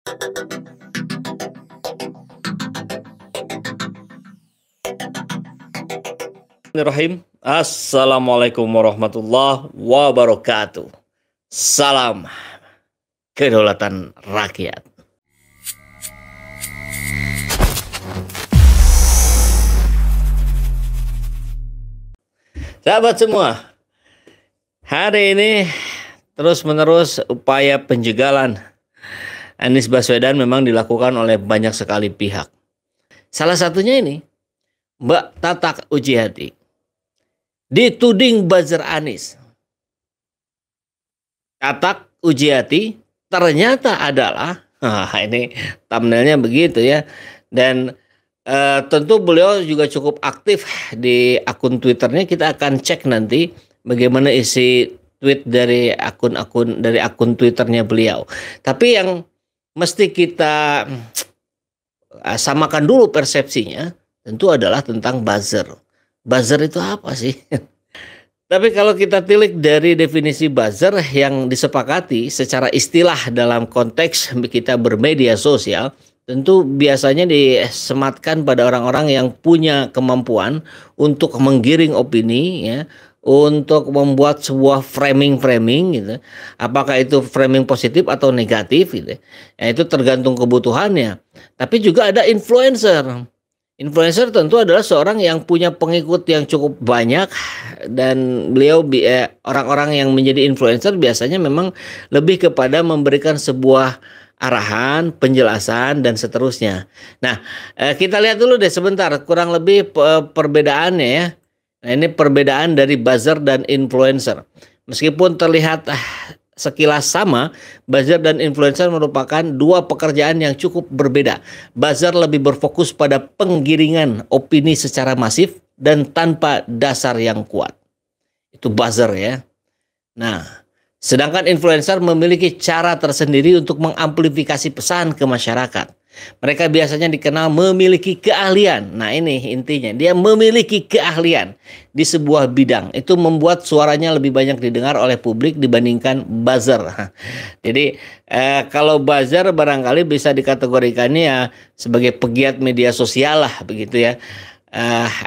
Bismillahirrahmanirrahim. Assalamualaikum warahmatullahi wabarakatuh. Salam kedaulatan rakyat. Sahabat semua, hari ini terus-menerus upaya penjegalan Anies Baswedan memang dilakukan oleh banyak sekali pihak. Salah satunya ini, Mbak Tatak Ujiati dituding buzzer Anies. Tatak Ujiati ternyata adalah, ini thumbnailnya begitu ya, dan tentu beliau juga cukup aktif di akun Twitternya. Kita akan cek nanti bagaimana isi tweet dari akun Twitternya beliau. Tapi yang mesti kita samakan dulu persepsinya tentu adalah tentang buzzer. Buzzer itu apa sih? Tapi kalau kita tilik dari definisi buzzer yang disepakati secara istilah dalam konteks kita bermedia sosial, tentu biasanya disematkan pada orang-orang yang punya kemampuan untuk menggiring opini, ya, untuk membuat sebuah framing gitu. Apakah itu framing positif atau negatif gitu. Ya, itu tergantung kebutuhannya. Tapi juga ada influencer. Influencer tentu adalah seorang yang punya pengikut yang cukup banyak, dan beliau orang-orang yang menjadi influencer biasanya memang lebih kepada memberikan sebuah arahan, penjelasan, dan seterusnya. Nah, kita lihat dulu deh sebentar kurang lebih perbedaannya ya. Nah, ini perbedaan dari buzzer dan influencer. Meskipun terlihat sekilas sama, buzzer dan influencer merupakan dua pekerjaan yang cukup berbeda. Buzzer lebih berfokus pada penggiringan opini secara masif dan tanpa dasar yang kuat. Itu buzzer ya. Nah, sedangkan influencer memiliki cara tersendiri untuk mengamplifikasi pesan ke masyarakat. Mereka biasanya dikenal memiliki keahlian. Nah, ini intinya, dia memiliki keahlian di sebuah bidang. Itu membuat suaranya lebih banyak didengar oleh publik dibandingkan buzzer. Jadi kalau buzzer barangkali bisa dikategorikannya ya sebagai pegiat media sosial lah begitu ya.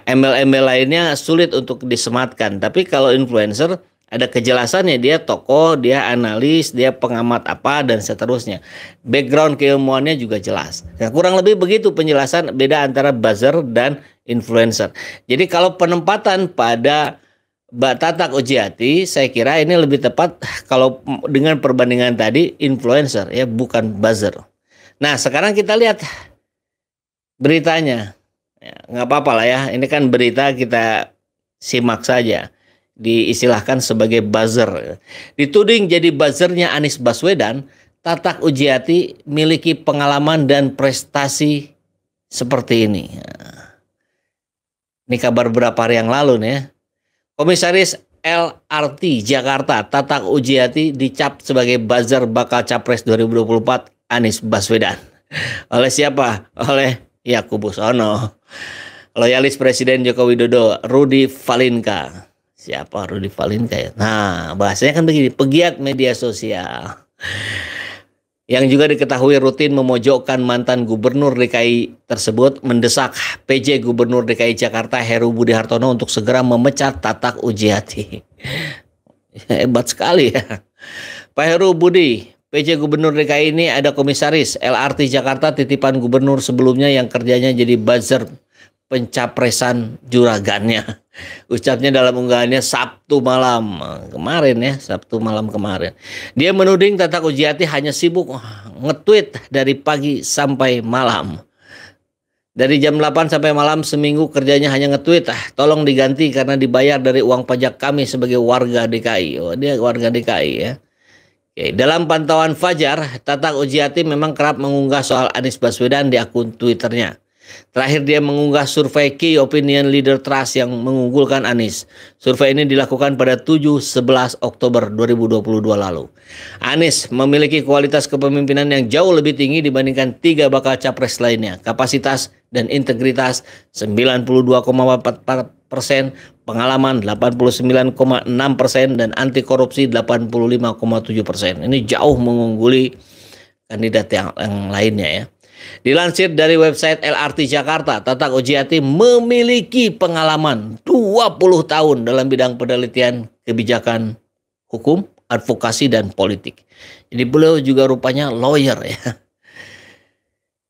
Embel-embel lainnya sulit untuk disematkan. Tapi kalau influencer ada kejelasannya, dia tokoh, dia analis, dia pengamat apa, dan seterusnya. Background keilmuannya juga jelas. Nah, kurang lebih begitu penjelasan beda antara buzzer dan influencer. Jadi kalau penempatan pada Mbak Tatak Ujiati, saya kira ini lebih tepat kalau dengan perbandingan tadi influencer ya, bukan buzzer. Nah, sekarang kita lihat beritanya. Ya, nggak apa-apa lah ya, ini kan berita, kita simak saja. Diistilahkan sebagai buzzer. Dituding jadi buzzernya Anies Baswedan, Tatak Ujiati miliki pengalaman dan prestasi seperti ini. Ini kabar beberapa hari yang lalu nih ya. Komisaris LRT Jakarta Tatak Ujiati dicap sebagai buzzer bakal Capres 2024 Anies Baswedan. Oleh siapa? Oleh Yakubus Ono. Loyalis Presiden Joko Widodo, Rudy Valinka. Siapa Rudy Valinka ya? Nah, bahasanya kan begini, pegiat media sosial yang juga diketahui rutin memojokkan mantan gubernur DKI tersebut mendesak PJ Gubernur DKI Jakarta Heru Budi Hartono untuk segera memecat Tatak Ujiati. Hebat sekali ya. Pak Heru Budi, PJ Gubernur DKI ini ada komisaris LRT Jakarta titipan gubernur sebelumnya yang kerjanya jadi buzzer pencapresan juragannya. Ucapnya dalam unggahannya Sabtu malam kemarin ya, Sabtu malam kemarin. Dia menuding Tatak Ujiati hanya sibuk nge-tweet dari pagi sampai malam. Dari jam 8 sampai malam seminggu kerjanya hanya nge-tweet. Tolong diganti karena dibayar dari uang pajak kami sebagai warga DKI. Oh, dia warga DKI ya. Oke, dalam pantauan Fajar, Tatak Ujiati memang kerap mengunggah soal Anies Baswedan di akun Twitternya. Terakhir dia mengunggah survei Key Opinion Leader Trust yang mengunggulkan Anies. Survei ini dilakukan pada 7-11 Oktober 2022 lalu. Anies memiliki kualitas kepemimpinan yang jauh lebih tinggi dibandingkan 3 bakal capres lainnya. Kapasitas dan integritas 92,4%, pengalaman 89,6%, dan anti korupsi 85,7%. Ini jauh mengungguli kandidat yang lainnya ya. Dilansir dari website LRT Jakarta, Tatak Ujiati memiliki pengalaman 20 tahun dalam bidang penelitian kebijakan hukum, advokasi, dan politik. Jadi beliau juga rupanya lawyer ya.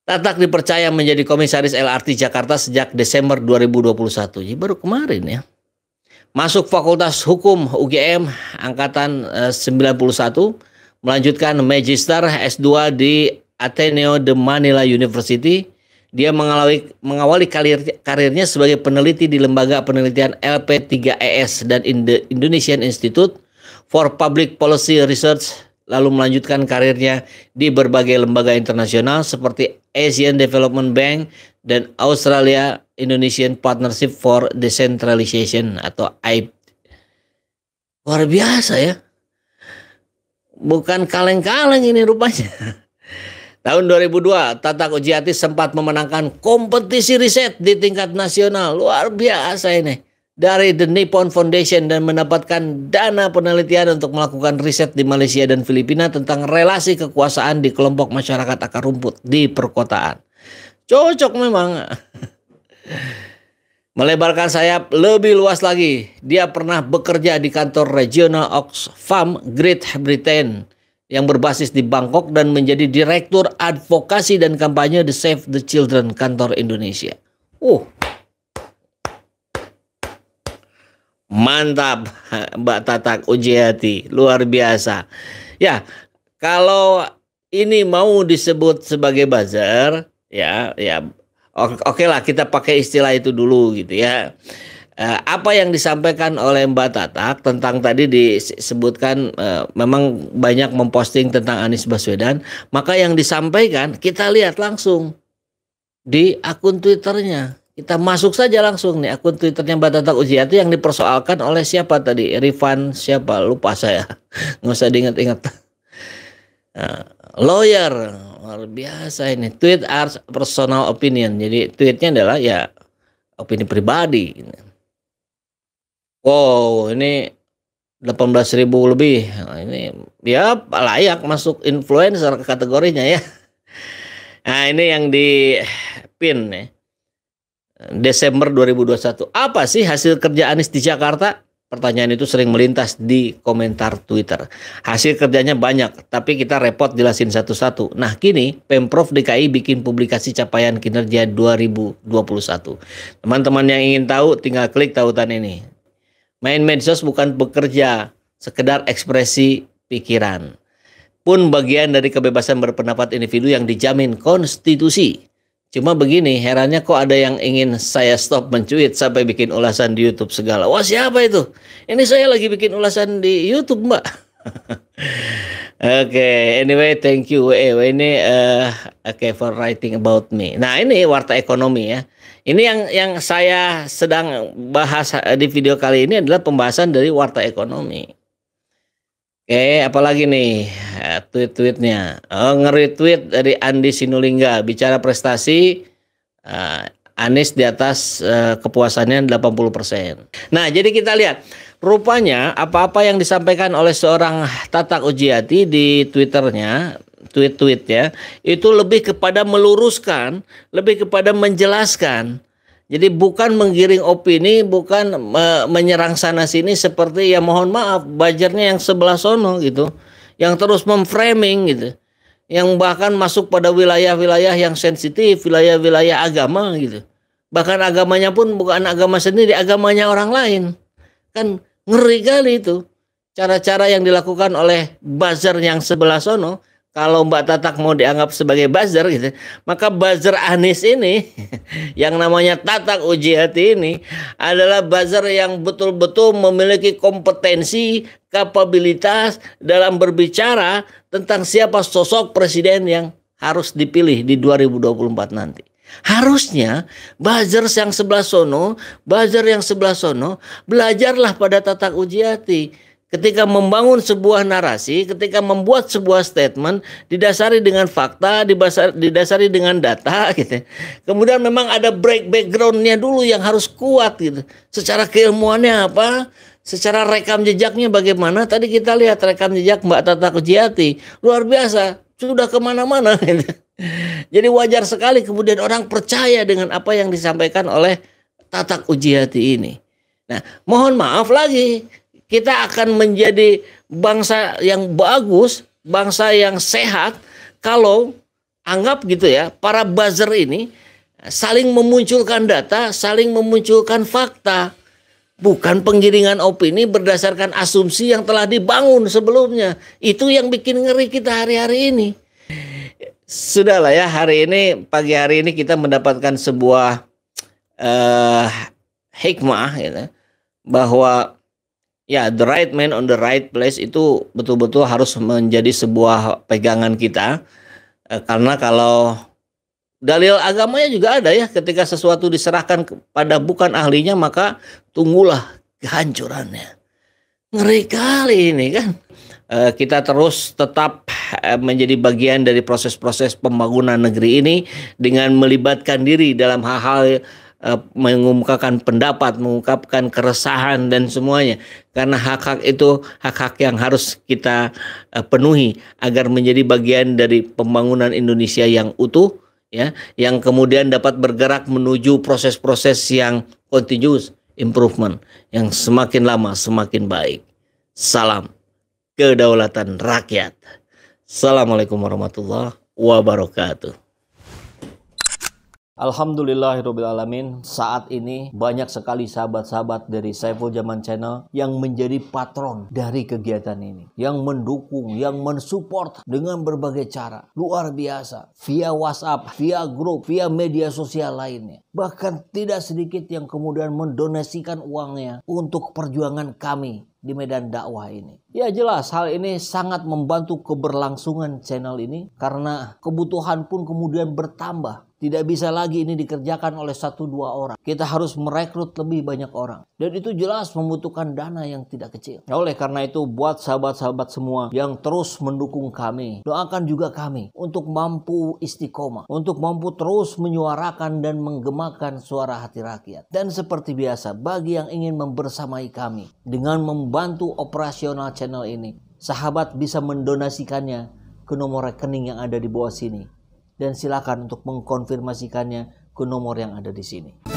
Tatak dipercaya menjadi komisaris LRT Jakarta sejak Desember 2021. Jadi baru kemarin ya. Masuk Fakultas Hukum UGM angkatan 91, melanjutkan Magister S2 di Ateneo de Manila University. Dia mengawali karirnya sebagai peneliti di lembaga penelitian LP3ES dan Indonesian Institute for Public Policy Research, lalu melanjutkan karirnya di berbagai lembaga internasional seperti Asian Development Bank dan Australia Indonesian Partnership for Decentralization atau AIP. Luar biasa ya. Bukan kaleng-kaleng ini rupanya. Tahun 2002, Tatak Ujiati sempat memenangkan kompetisi riset di tingkat nasional. Luar biasa ini. Dari The Nippon Foundation dan mendapatkan dana penelitian untuk melakukan riset di Malaysia dan Filipina tentang relasi kekuasaan di kelompok masyarakat akar rumput di perkotaan. Cocok memang. Melebarkan sayap lebih luas lagi. Dia pernah bekerja di kantor regional Oxfam Great Britain yang berbasis di Bangkok dan menjadi direktur advokasi dan kampanye The Save the Children kantor Indonesia. Mantap Mbak Tatak Ujiati, luar biasa. Ya, kalau ini mau disebut sebagai buzzer, ya oke lah kita pakai istilah itu dulu gitu ya. Apa yang disampaikan oleh Mbak Tatak tentang tadi disebutkan memang banyak memposting tentang Anies Baswedan, maka yang disampaikan kita lihat langsung di akun Twitternya. Kita masuk saja langsung nih akun Twitternya Mbak Tatak Ujiati yang dipersoalkan oleh siapa tadi? Rifan siapa? Lupa saya. Nggak usah diingat-ingat. Lawyer, luar biasa ini. Tweet are personal opinion. Jadi tweetnya adalah ya opini pribadi. Wow, ini 18.000 lebih. Nah, ini ya layak masuk influencer kategorinya ya. Nah, ini yang di pin ya. Desember 2021. Apa sih hasil kerja Anies di Jakarta? Pertanyaan itu sering melintas di komentar Twitter. Hasil kerjanya banyak, tapi kita repot jelasin satu-satu. Nah, kini Pemprov DKI bikin publikasi capaian kinerja 2021. Teman-teman yang ingin tahu tinggal klik tautan ini. Main medsos bukan bekerja, sekedar ekspresi pikiran. Pun bagian dari kebebasan berpendapat individu yang dijamin konstitusi. Cuma begini, herannya kok ada yang ingin saya stop mencuit sampai bikin ulasan di YouTube segala. Wah, siapa itu? Ini saya lagi bikin ulasan di YouTube, Mbak. Oke, anyway, thank you ini for writing about me. Nah, ini Warta Ekonomi ya. Ini yang saya sedang bahas di video kali ini adalah pembahasan dari Warta Ekonomi. Oke, apalagi nih tweet-tweetnya. Nge-retweet dari Andi Sinulinga, bicara prestasi Anies di atas kepuasannya 80%. Nah, jadi kita lihat rupanya apa-apa yang disampaikan oleh seorang Tatak Ujiati di Twitternya, tweet-tweetnya itu lebih kepada meluruskan, lebih kepada menjelaskan. Jadi bukan menggiring opini, bukan menyerang sana sini seperti ya mohon maaf buzzernya yang sebelah sono gitu, yang terus memframing gitu, yang bahkan masuk pada wilayah-wilayah yang sensitif, wilayah-wilayah agama gitu. Bahkan agamanya pun bukan agama sendiri, agamanya orang lain. Kan ngeri kali itu cara-cara yang dilakukan oleh buzzer yang sebelah sono. Kalau Mbak Tatak mau dianggap sebagai buzzer gitu, maka buzzer Anies ini yang namanya Tatak Ujiati ini adalah buzzer yang betul-betul memiliki kompetensi, kapabilitas dalam berbicara tentang siapa sosok presiden yang harus dipilih di 2024 nanti. Harusnya buzzer yang sebelah sono, belajarlah pada Tatak Ujiati. Ketika membangun sebuah narasi, ketika membuat sebuah statement didasari dengan fakta, didasari dengan data gitu. Kemudian memang ada backgroundnya dulu yang harus kuat gitu. Secara keilmuannya apa? Secara rekam jejaknya bagaimana? Tadi kita lihat rekam jejak Mbak Tatak Ujiati. Luar biasa. sudah kemana-mana. Jadi wajar sekali kemudian orang percaya dengan apa yang disampaikan oleh Tatak Uji Hati ini. Nah, mohon maaf lagi, kita akan menjadi bangsa yang bagus, bangsa yang sehat kalau anggap gitu ya, para buzzer ini saling memunculkan data, saling memunculkan fakta. Bukan penggiringan opini berdasarkan asumsi yang telah dibangun sebelumnya. Itu yang bikin ngeri kita hari-hari ini. Sudahlah ya, pagi hari ini kita mendapatkan sebuah hikmah gitu, bahwa ya the right man on the right place itu betul-betul harus menjadi sebuah pegangan kita. Karena kalau dalil agamanya juga ada ya, ketika sesuatu diserahkan kepada bukan ahlinya maka tunggulah kehancurannya. Ngeri kali ini kan. Kita terus tetap menjadi bagian dari proses-proses pembangunan negeri ini dengan melibatkan diri dalam hal-hal mengungkapkan pendapat, mengungkapkan keresahan dan semuanya. Karena hak-hak itu hak-hak yang harus kita penuhi agar menjadi bagian dari pembangunan Indonesia yang utuh, ya, yang kemudian dapat bergerak menuju proses-proses yang continuous improvement, yang semakin lama semakin baik. Salam kedaulatan rakyat. Assalamualaikum warahmatullahi wabarakatuh. Alhamdulillahirrahmanirrahim. Saat ini banyak sekali sahabat-sahabat dari Saiful Zaman Channel yang menjadi patron dari kegiatan ini, yang mendukung, yang mensupport dengan berbagai cara. Luar biasa, via WhatsApp, via grup, via media sosial lainnya. Bahkan tidak sedikit yang kemudian mendonasikan uangnya untuk perjuangan kami di medan dakwah ini. Ya jelas hal ini sangat membantu keberlangsungan channel ini karena kebutuhan pun kemudian bertambah. Tidak bisa lagi ini dikerjakan oleh 1-2 orang. Kita harus merekrut lebih banyak orang. Dan itu jelas membutuhkan dana yang tidak kecil. Nah, oleh karena itu buat sahabat-sahabat semua yang terus mendukung kami, doakan juga kami untuk mampu istiqomah, untuk mampu terus menyuarakan dan menggemakan suara hati rakyat. Dan seperti biasa, bagi yang ingin membersamai kami dengan membantu operasional channel ini, sahabat bisa mendonasikannya ke nomor rekening yang ada di bawah sini. Dan silakan untuk mengkonfirmasikannya ke nomor yang ada di sini.